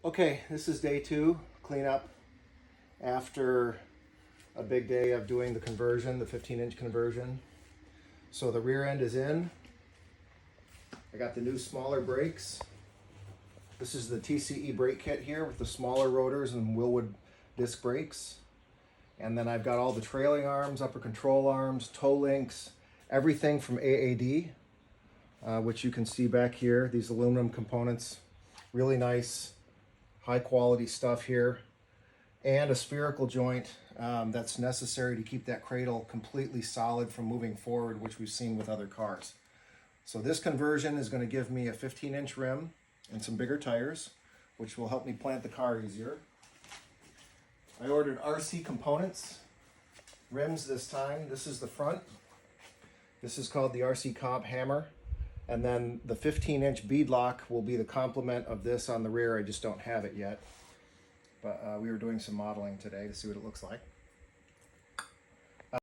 Okay, this is day 2 cleanup after a big day of doing the conversion, the 15-inch conversion. So the rear end is in. I got the new smaller brakes. This is the TCE brake kit here with the smaller rotors and Willwood disc brakes. And then I've got all the trailing arms, upper control arms, toe links, everything from AAD, which you can see back here, these aluminum components. Really nice, high quality stuff here. And a spherical joint that's necessary to keep that cradle completely solid from moving forward, which we've seen with other cars. So this conversion is going to give me a 15-inch rim and some bigger tires, which will help me plant the car easier. I ordered RC components, rims this time. This is the front. This is called the RC Comp hammer. And then the 15-inch bead lock will be the complement of this on the rear. I just don't have it yet. But we were doing some modeling today to see what it looks like.